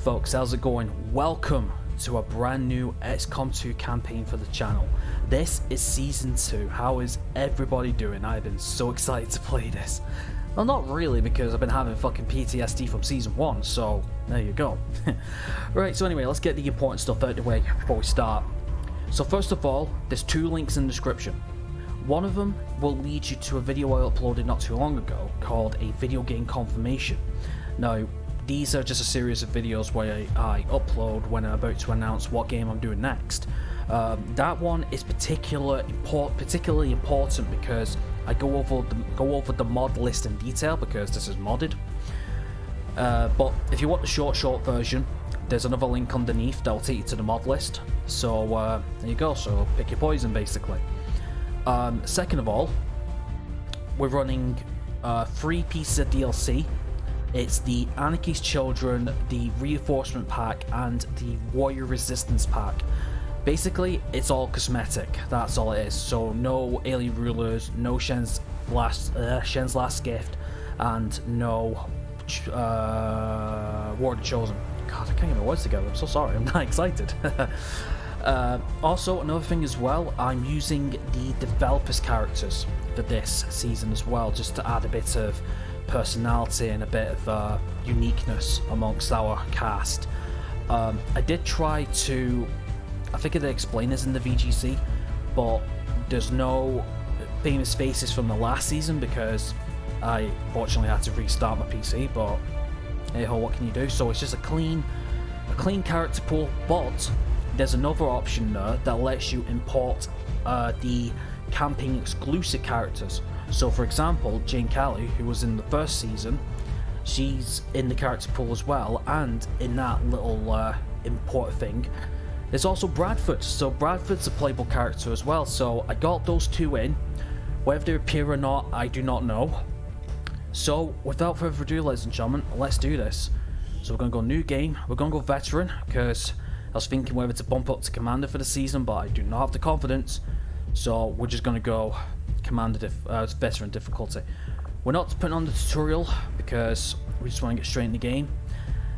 folks, how's it going? Welcome to a brand new XCOM 2 campaign for the channel. This is Season 2. How is everybody doing? I've been so excited to play this. Well, not really, because I've been having fucking PTSD from Season 1, so there you go. Right, so anyway, let's get the important stuff out of the way before we start. So first of all, there's two links in the description. One of them will lead you to a video I uploaded not too long ago called A Video Game Confirmation. Now, these are just a series of videos where I upload when I'm about to announce what game I'm doing next. That one is particularly important because I go over the mod list in detail because this is modded. But if you want the short version, there's another link underneath that will take you to the mod list. So there you go. So pick your poison, basically. Second of all, we're running 3 pieces of DLC. It's the Anarchy's Children, the Reinforcement Pack, and the Warrior Resistance Pack. Basically, it's all cosmetic. That's all it is. So no alien rulers, no Shen's last gift, and no War of the Chosen. God, I can't get my words together. I'm so sorry. I'm not excited. Also, another thing as well, I'm using the developers' characters for this season as well, just to add a bit of personality and a bit of uniqueness amongst our cast. I did try to, I think they explain this in the VGC, but there's no famous faces from the last season because I fortunately had to restart my PC, but hey ho, what can you do? So it's just a clean character pool, but there's another option there that lets you import the campaign exclusive characters. So for example, Jane Callie, who was in the first season, she's in the character pool as well, and in that little import thing, there's also Bradford. So Bradford's a playable character as well, so I got those two in. Whether they appear or not, I do not know. So without further ado, ladies and gentlemen, let's do this. So we're going to go new game, we're going to go veteran, because I was thinking whether to bump up to commander for the season, but I do not have the confidence. So we're just going to go commander veteran difficulty. We're not putting on the tutorial because we just want to get straight in the game,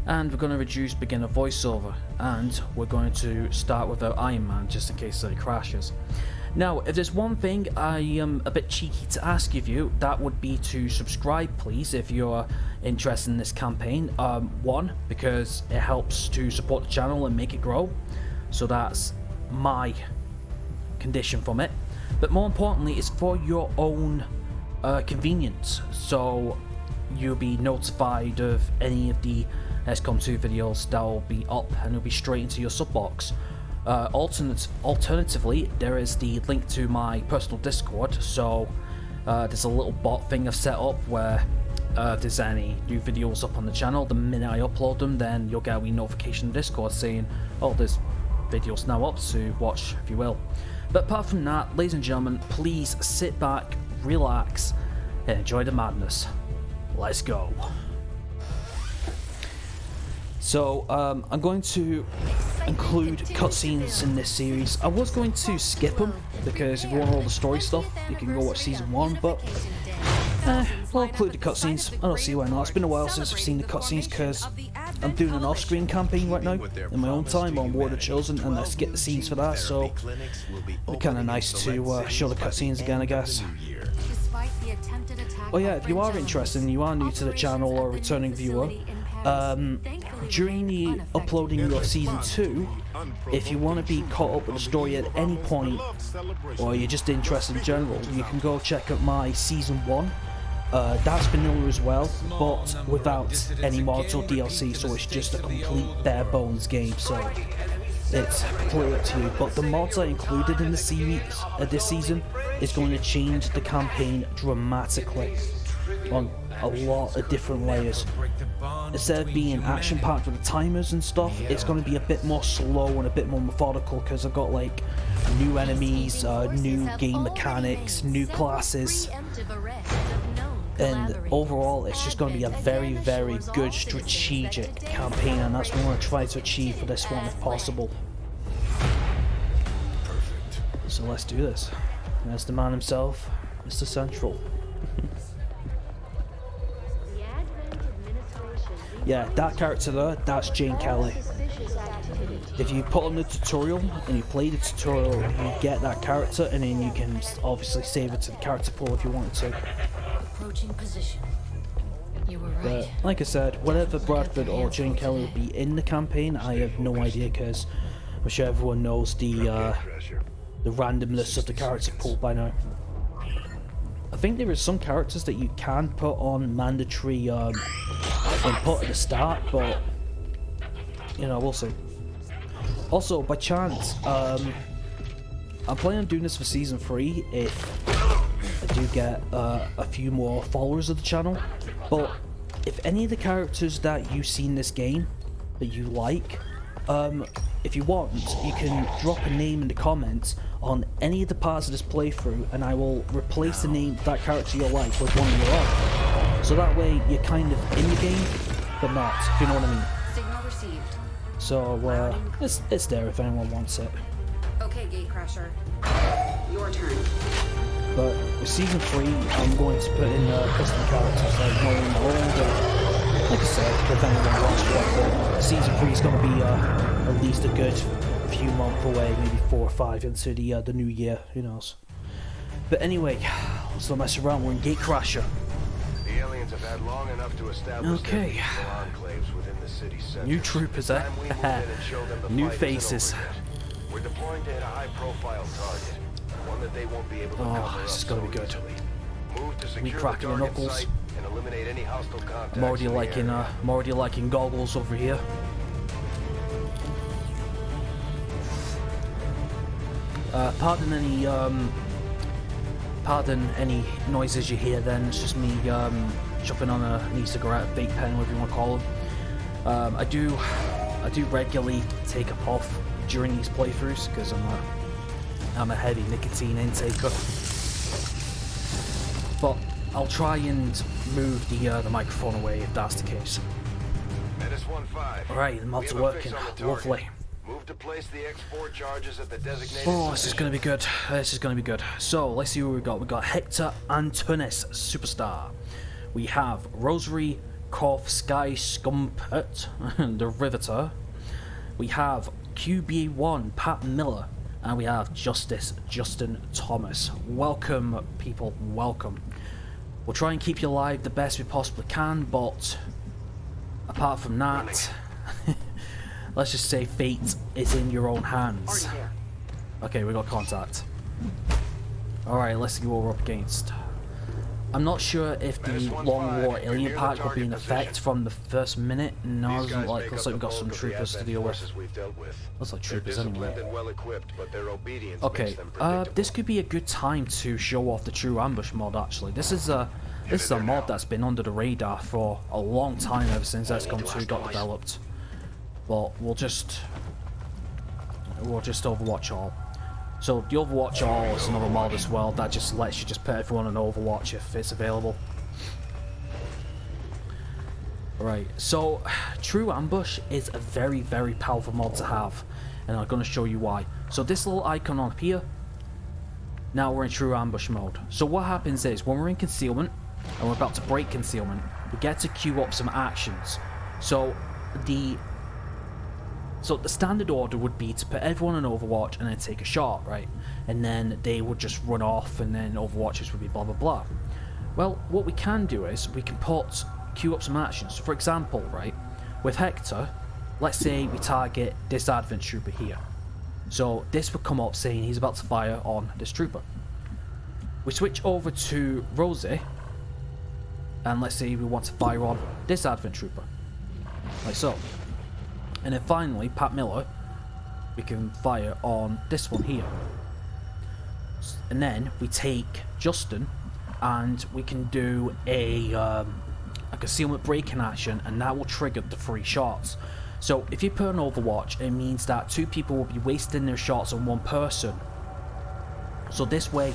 and we're going to reduce beginner voiceover, and we're going to start without Iron Man just in case it crashes. Now, if there's one thing I am a bit cheeky to ask of you, that would be to subscribe, please, if you're interested in this campaign. One, because it helps to support the channel and make it grow, so that's my condition from it. But more importantly, it's for your own convenience, so you'll be notified of any of the XCOM 2 videos that will be up, and it'll be straight into your sub box. Alternatively, there is the link to my personal Discord, so there's a little bot thing I've set up where if there's any new videos up on the channel, the minute I upload them, then you'll get a wee notification in Discord saying, oh, there's videos now up, so watch if you will. But apart from that, ladies and gentlemen, please sit back, relax, and enjoy the madness. Let's go. So, I'm going to include cutscenes in this series. I was going to skip them, because if you want all the story stuff, you can go watch Season 1, but I'll include the cutscenes. I don't see why not. It's been a while since I've seen the cutscenes, because I'm doing an off-screen campaign right now, in my own time, on War of the Chosen, and I skip the scenes for that, so it'd be kind of nice to show the cutscenes again, I guess. Oh yeah, if you are interested and you are new to the channel or a returning viewer, during the uploading of Season 2, if you want to be caught up with the story at any point, or you're just interested in general, you can go check out my Season 1. That's vanilla as well, but without any mods or DLC, so it's just a complete bare bones game, so it's completely up to you. But the mods I included in the series this season is going to change the campaign dramatically on a lot of different layers. Instead of being action-packed with the timers and stuff, it's going to be a bit more slow and a bit more methodical, because I've got like new enemies, new game mechanics, new classes, and overall it's just going to be a very, very good strategic campaign, and that's what I want to try to achieve for this one if possible. So let's do this. There's the man himself, Mr. Central. Yeah, that character there, that's Jane Kelly. If you put on the tutorial and you play the tutorial, you get that character, and then you can obviously save it to the character pool if you wanted to. Approaching position. You were right. But like I said, whether Bradford or Jane Kelly will be in the campaign, I have no idea, because I'm sure everyone knows the randomness of the character pool by now. I think there are some characters that you can put on mandatory input at the start, but you know, we'll see. Also, by chance, I'm planning on doing this for season 3 if I do get a few more followers of the channel. But if any of the characters that you see in this game that you like, if you want, you can drop a name in the comments on any of the parts of this playthrough, and I will replace the name of that character you like with one of your own. So that way you're kind of in the game, but not, if you know what I mean. Signal received. So it's there if anyone wants it. Okay, Gatecrasher. Your turn. But with season 3, I'm going to put in custom characters like my own. Like I said, if anyone wants one, season 3 is going to be at least a good few months away, maybe 4 or 5 into the new year. Who knows? But anyway, let's not mess around. We're in Gatecrasher. The aliens have had long enough to establish their enclaves within the city center. New troopers, eh? New faces. We're deploying to hit a high-profile target, one that they won't be able to cover up. This is gonna be good. Move to secure Me cracking the knuckles. and eliminate any hostile contacts. I'm already liking goggles over here. Pardon any noises you hear. Then it's just me chopping on an e-cigarette, vape pen, whatever you want to call them. I do regularly take a puff during these playthroughs because I'm a heavy nicotine intaker. But I'll try and move the microphone away if that's the case. Alright, the mods are working. Lovely. Move to place the export charges at the designated. Oh, this is going to be good. This is going to be good. So, let's see what we got. We got Hector Antunes, Superstar. We have Rosary Sky Scumpet, the Riveter. We have QB1, Pat Miller. And we have Justice Justin Thomas. Welcome, people. Welcome. We'll try and keep you alive the best we possibly can, but apart from that, let's just say fate is in your own hands. Okay, we got contact. Alright, let's see what we're up against. I'm not sure if the Long War alien pack will be in effect from the first minute. No, it looks like we've got some troopers to deal with. Looks like troopers anyway. Okay, this could be a good time to show off the True Ambush mod actually. This is a mod that's been under the radar for a long time, ever since XCOM 2 got developed. But we'll just Overwatch All. So the Overwatch All is another mod as well that just lets you just put everyone on Overwatch if it's available. Right, so True Ambush is a very, very powerful mod to have, and I'm going to show you why. So this little icon on here, now we're in True Ambush mode. So what happens is, when we're in concealment, and we're about to break concealment, we get to queue up some actions. So the standard order would be to put everyone in Overwatch and then take a shot, right? And then they would just run off, and then Overwatchers would be blah blah blah. Well, what we can do is we can queue up some actions. For example, right, with Hector, let's say we target this Advent Trooper here. So this would come up saying he's about to fire on this trooper. We switch over to Rosie, and let's say we want to fire on this Advent Trooper, like so. And then finally, Pat Miller, we can fire on this one here. And then we take Justin, and we can do a concealment break-in action, and that will trigger the 3 shots. So if you put on Overwatch, it means that 2 people will be wasting their shots on 1 person. So this way,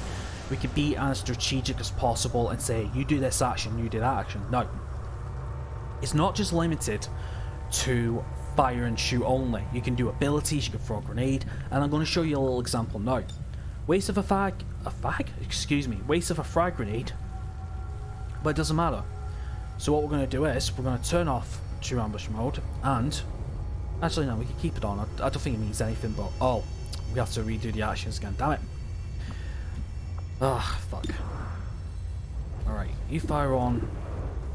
we can be as strategic as possible and say, you do this action, you do that action. No. It's not just limited to fire and shoot only. You can do abilities, you can throw a grenade, and I'm going to show you a little example now. Waste of waste of a frag grenade, but it doesn't matter. So what we're going to do is, we're going to turn off true ambush mode, and actually no, we can keep it on. I don't think it means anything, but oh, we have to redo the actions again. Damn it! Ah, fuck. All right, you fire on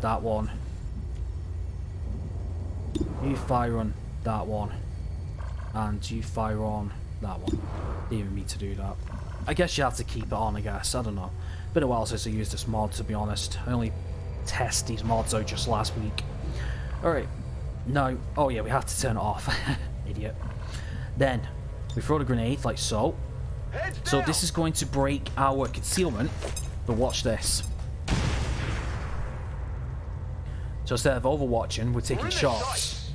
that one. You fire on that one, and you fire on that one. Didn't even mean to do that. I guess you have to keep it on. I guess I don't know. Been a while since I used this mod, to be honest. I only test these mods out just last week. Alright, now, oh yeah, we have to turn it off. Idiot. Then, we throw the grenade like so. So this is going to break our concealment, but watch this. So instead of overwatching, we're taking shots.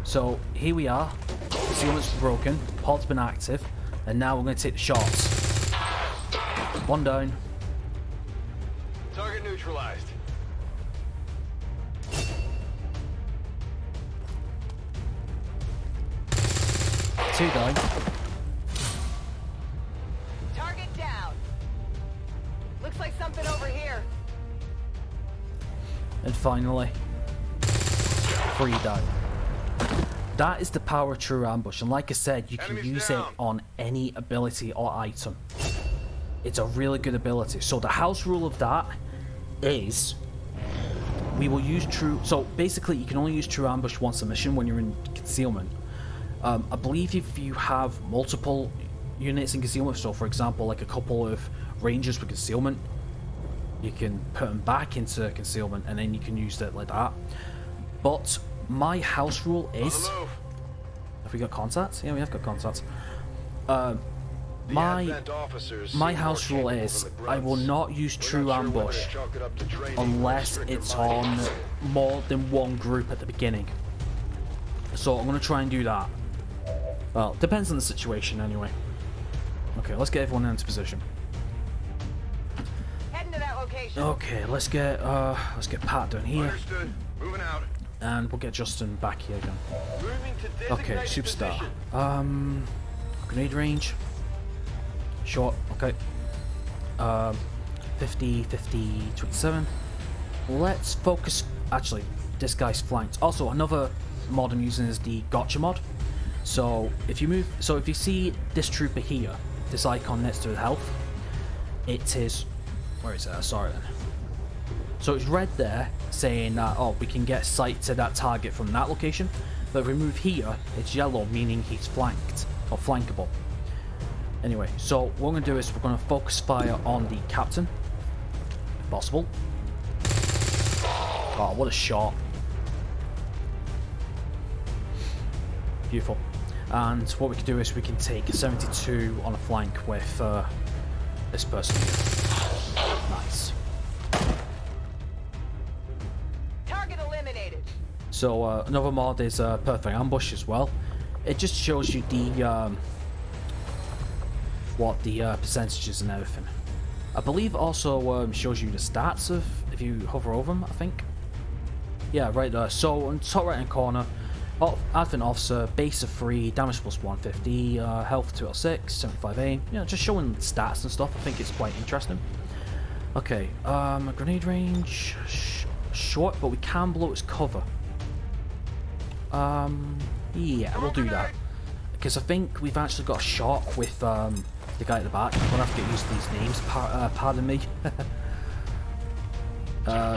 So here we are, concealment's broken, pod's been active, and now we're going to take the shots. One down. Target neutralized. Two down. Target down. Looks like something over here. And finally, three down. That is the power of true ambush, and like I said, you can use it on any ability or item. It's a really good ability. So the house rule of that is we will use true. So basically, you can only use true ambush once a mission when you're in concealment. I believe if you have multiple units in concealment, so for example, like a couple of rangers with concealment, you can put them back into concealment, and then you can use it like that. But my house rule is. Have we got contacts? Yeah, we have got contacts. My house rule is I will not use true ambush unless it's on more than one group at the beginning. So I'm going to try and do that. Well, depends on the situation anyway. Okay, let's get everyone into position. Heading to that location. Okay, let's get Pat down here. Understood. Moving out. And we'll get Justin back here again. Moving to Okay, designated superstar. position. Grenade range. Short, okay. 50, 50, 27. Let's focus. Actually, this guy's flanked. Also, another mod I'm using is the gotcha mod. So if you see this trooper here, this icon next to his health, it is. Where is that? Sorry then. So it's red there saying that, oh, we can get sight to that target from that location. But if we move here, it's yellow, meaning he's flanked or flankable. Anyway, so what we're going to do is we're going to focus fire on the captain, if possible. Oh, what a shot. Beautiful. And what we can do is we can take 72 on a flank with this person here. Nice. Target eliminated. So another mod is Perfect Ambush as well. It just shows you the what the percentages and everything. I believe it also shows you the stats of if you hover over them, I think. Yeah, right there. So on the top right hand corner, Advent Officer, base of 3, damage plus 150, health 206, 75 aim. You know, just showing stats and stuff. I think it's quite interesting. Okay, grenade range short, but we can blow its cover. Yeah, we'll do that because I think we've actually got a shot with the guy at the back. I'm gonna have to get used to these names. Pardon me.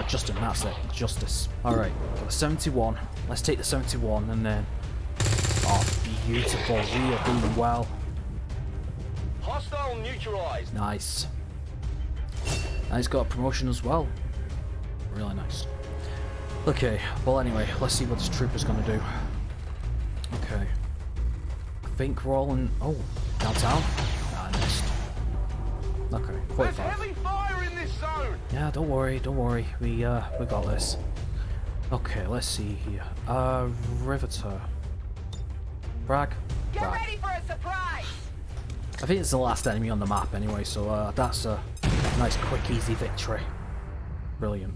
Justin, that's it. Justice. Alright, got a 71. Let's take the 71 and then. Oh, beautiful. We are doing well. Hostile neutralized. Nice. And he's got a promotion as well. Really nice. Okay, well, anyway, let's see what this trooper's gonna do. Okay. I think we're all in. Oh, downtown? Ah, I missed. Okay, 45. There's heavy fire in this zone. Yeah, don't worry. We got this. Okay, let's see here. Riveter. Bragg. Get ready for a surprise. I think it's the last enemy on the map anyway, so that's a nice, quick, easy victory. Brilliant.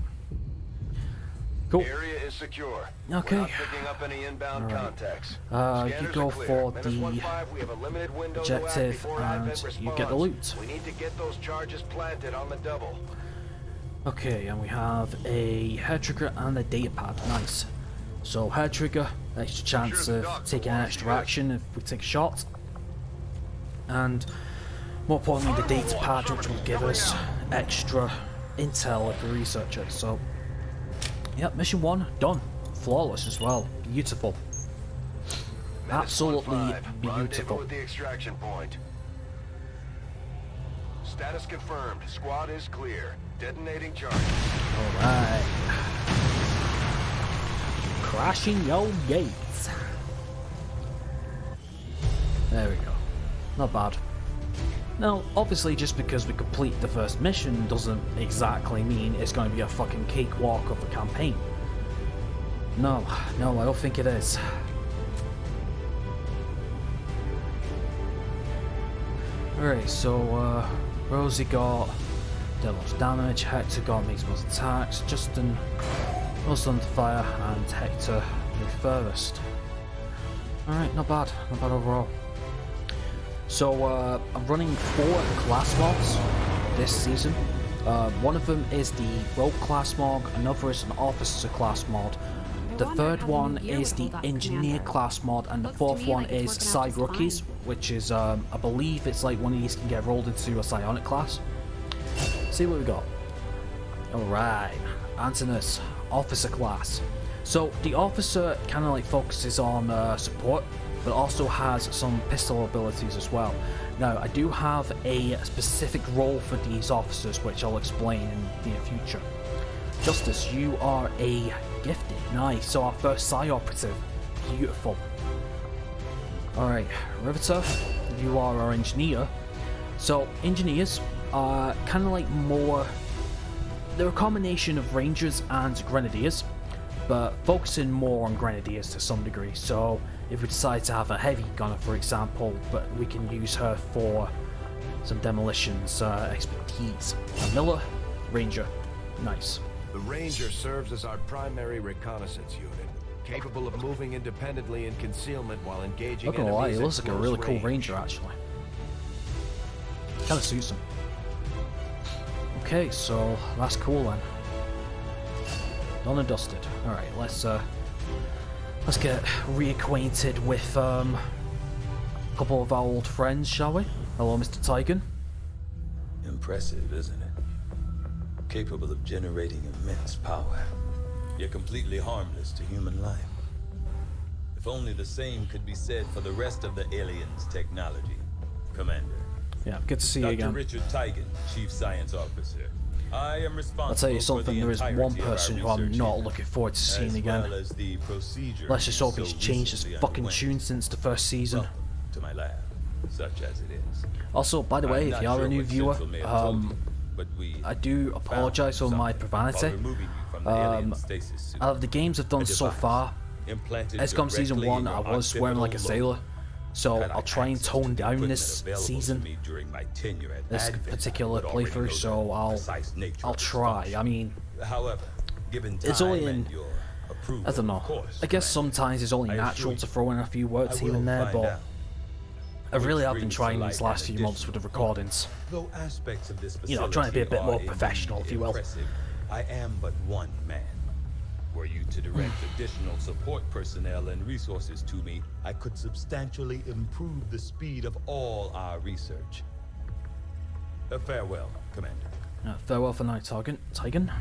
Cool. Area is secure. Okay. We're not picking up any inbound contacts. You Scanners go are clear. for -15, the we have a limited window to act objective before and Advent you get the responds. loot. We need to get those charges planted on the double. Okay, and we have a hair trigger and a data pad. Nice. So hair trigger, extra chance of taking an extra action if we take a shot. And more importantly, the data pad, which will give us extra intel if we research it. So, yep, mission 1 done. Flawless as well. Beautiful. Absolutely beautiful. At the extraction point. Status confirmed. Squad is clear. Detonating charges. Alright. Crashing your gates. There we go. Not bad. Now, obviously, just because we complete the first mission doesn't exactly mean it's going to be a fucking cakewalk of a campaign. No, I don't think it is. Alright, so, Rosie got Devil's damage, Hector got makes most attacks, Justin was under fire, and Hector moved furthest. Alright, not bad overall. So, I'm running 4 class mods this season. One of them is the Rogue class mod, another is an Officer class mod. The third one is the Engineer class mod, and the fourth one is Side Rookies, which is, I believe it's like one of these can get rolled into a Psionic class. See what we got. Alright, Antinous, Officer class. So, the Officer kind of like focuses on support, but also has some pistol abilities as well. Now, I do have a specific role for these officers, which I'll explain in the near future. Justice, you are a gifted. Nice, so our first Psi operative. Beautiful. Alright, Riveter, you are our engineer. So, engineers are kind of like more... They're a combination of Rangers and Grenadiers, but focusing more on Grenadiers to some degree. So, if we decide to have a heavy gunner, for example, but we can use her for some demolitions expertise. A Miller, Ranger. Nice. The Ranger serves as our primary reconnaissance unit, capable of moving independently in concealment while engaging Not gonna lie, enemies he at looks like a close really cool range. Ranger, actually. Kinda suits him. Okay, so that's cool then. Done and dusted. Alright, let's get reacquainted with a couple of our old friends, shall we? Hello, Mr. Tigan. Impressive, isn't it? Capable of generating immense power, yet completely harmless to human life. If only the same could be said for the rest of the aliens' technology. Commander. Yeah, good to see you Dr. again. Richard Tigan, Chief Science Officer. I am responsible. I'll tell you for something, the there is one entirety of our person who I'm research not here, looking forward to seeing as again. well as the procedure Let's just hope we he's so changed his recently fucking underwent. tune since the first season. Welcome to my lab, such as it is. Also, by the way, I'm if not you are a sure new what viewer, Central may have told you, but we I do apologise for my found profanity. something while removing you from the alien stasis suit. Out of the games I've done A so device far, implanted XCOM Season directly 1, in I your was swearing like a occipital sailor, so Had I I'll try and access to tone the down equipment this available to season, me during my tenure at this Advent, particular would already playthrough, know so the I'll precise nature I'll of its try. function. I mean, However, given it's only time in, and your approval, I don't know, of course, I guess Commander, sometimes it's only I assure natural you, to throw in a few words I here will and there, find but out I really which have been brings trying to these light last an few months with the additional recordings. Though aspects of this You know, trying to be a bit facility more are indeed professional, if you will. impressive, I am but one man. Were you to direct additional support personnel and resources to me, I could substantially improve the speed of all our research. Farewell, Commander. Farewell for now, Tigan.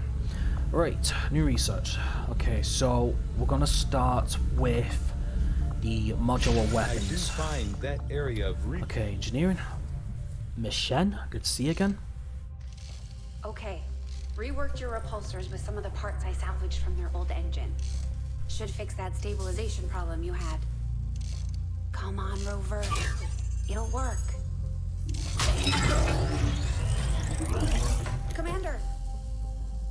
Right, new research. Okay, so we're gonna start with the modular I do weapons. find that area of Okay, engineering. Miss Shen, good to see you again. Okay. Reworked your repulsors with some of the parts I salvaged from their old engine. Should fix that stabilization problem you had. Come on, Rover. It'll work. Commander!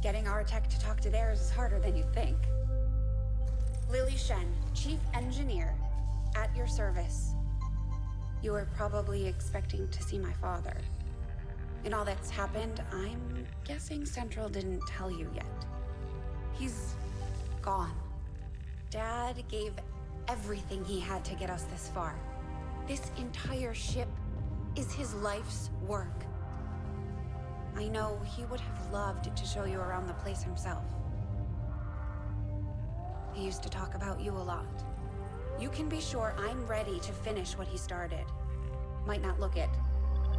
Getting our tech to talk to theirs is harder than you'd think. Lily Shen, Chief Engineer, at your service. You were probably expecting to see my father. In all that's happened, I'm guessing Central didn't tell you yet. He's gone. Dad gave everything he had to get us this far. This entire ship is his life's work. I know he would have loved to show you around the place himself. He used to talk about you a lot. You can be sure I'm ready to finish what he started. Might not look it,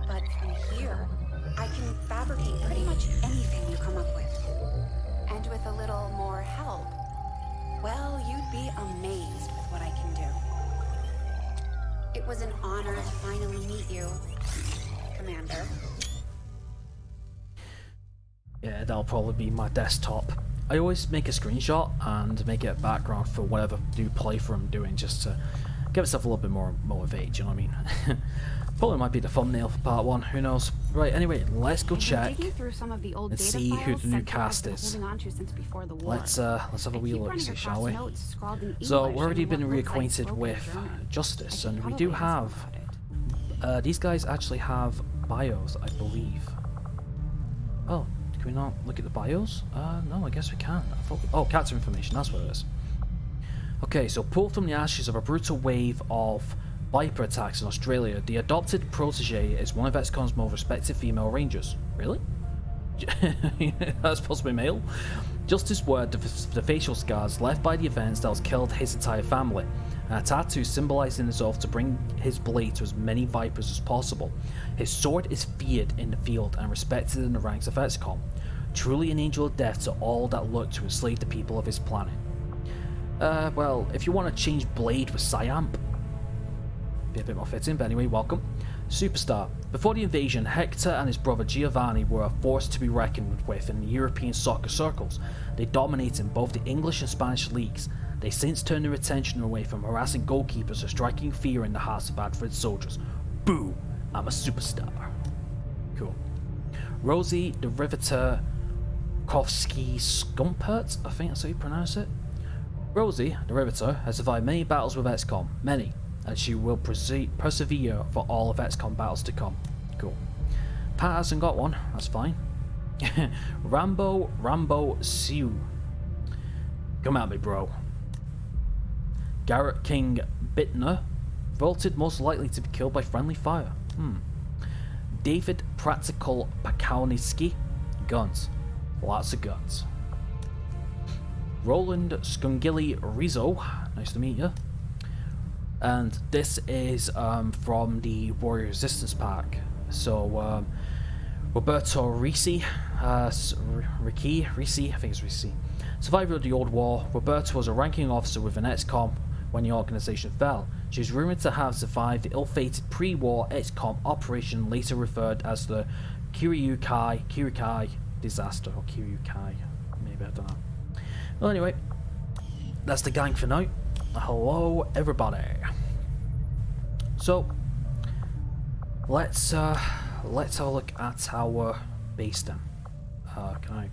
but from here, I can fabricate pretty much anything you come up with. And with a little more help, well, you'd be amazed with what I can do. It was an honor to finally meet you, Commander. Yeah, that'll probably be my desktop. I always make a screenshot and make it a background for whatever new playthrough I'm doing, just to give myself a little bit more motivated, you know what I mean? Probably might be the thumbnail for part 1, who knows. Right, anyway, let's go check and see who the new cast is. Let's have a wee look, see, shall we? So, we've already been reacquainted with Justice, and we do have... these guys actually have bios, I believe. Oh, can we not look at the bios? No, I guess we can. Oh, character information, that's what it is. Okay, so pulled from the ashes of a brutal wave of Viper attacks in Australia, the adopted protege is one of XCOM's most respected female rangers. Really? That's possibly male? Justice wore the facial scars left by the events that has killed his entire family, and a tattoo symbolizing his oath to bring his blade to as many Vipers as possible. His sword is feared in the field and respected in the ranks of XCOM, truly an angel of death to all that look to enslave the people of his planet. Well, if you want to change blade with Cyamp, be a bit more fitting, but anyway, welcome. Superstar. Before the invasion, Hector and his brother Giovanni were a force to be reckoned with in the European soccer circles. They dominated both the English and Spanish leagues. They since turned their attention away from harassing goalkeepers to striking fear in the hearts of Adfred soldiers. Boo! I'm a superstar. Cool. Rosie the Riveter Kowski-Skumpert, I think that's how you pronounce it. Rosie the Riveter has survived many battles with XCOM, many, and she will persevere for all of XCOM battles to come. Cool. Pat hasn't got one, that's fine. Rambo Sue. Come at me, bro. Garrett King Bittner, vaulted most likely to be killed by friendly fire. David Practical Pakalniski, guns. Lots of guns. Roland Skungili Rizzo, nice to meet you. And this is from the Warrior Resistance Pack. So, Roberto Ricci, I think it's Ricci. Survivor of the Old War, Roberto was a ranking officer with an XCOM when the organization fell. She is rumored to have survived the ill-fated pre-war XCOM operation later referred as the Kiryukai disaster, or Kiryukai, maybe, I don't know. Well, anyway, that's the gang for now. Hello, everybody. So, let's have a look at our base then. Can I?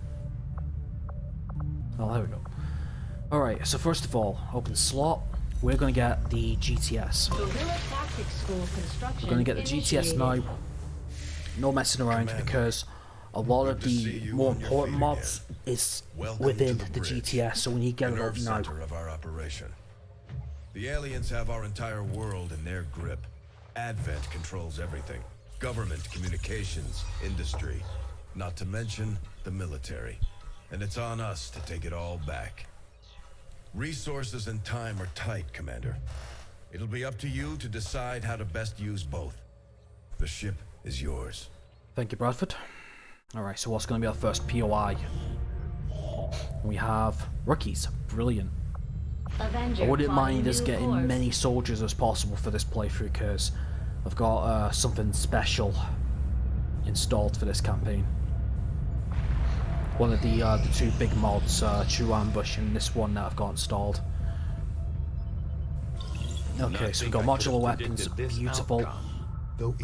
Oh, there we go. Alright, so first of all, open slot. We're going to get the GTS. We're going to get the GTS now. No messing around, because a lot of the more important mobs is within the GTS, so we need to get it up now. Of our operation. The aliens have our entire world in their grip. Advent controls everything. Government, communications, industry. Not to mention the military. And it's on us to take it all back. Resources and time are tight, Commander. It'll be up to you to decide how to best use both. The ship is yours. Thank you, Bradford. Alright, so what's going to be our first POI? We have rookies. Brilliant. I wouldn't mind us getting many soldiers as possible for this playthrough, because I've got something special installed for this campaign. One of the two big mods, True Ambush, and this one that I've got installed. Okay, so we've got modular weapons, beautiful.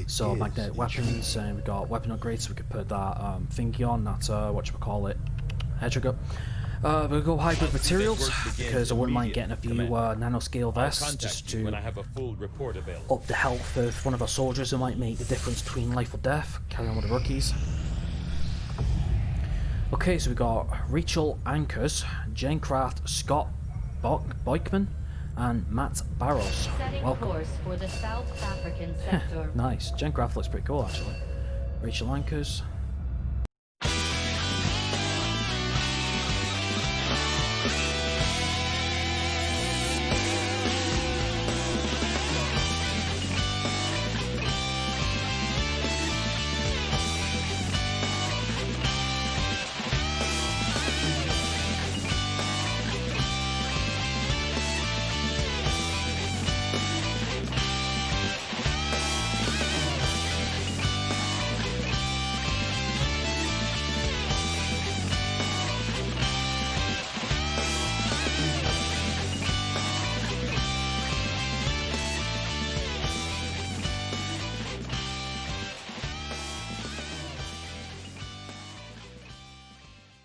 So magnetic weapons, and we've got weapon upgrades, so we could put that thingy on, that, whatchamacallit, head trigger. We'll go hybrid materials, because I wouldn't mind getting a few nanoscale vests, just to up the health of one of our soldiers, who might make the difference between life or death. Carry on with the rookies. Okay, so we got Rachel Ankers, Jencraft Scott Boykman, and Matt Barrows. Welcome. Course for the South African sector. Nice. Jencraft looks pretty cool, actually. Rachel Ankers.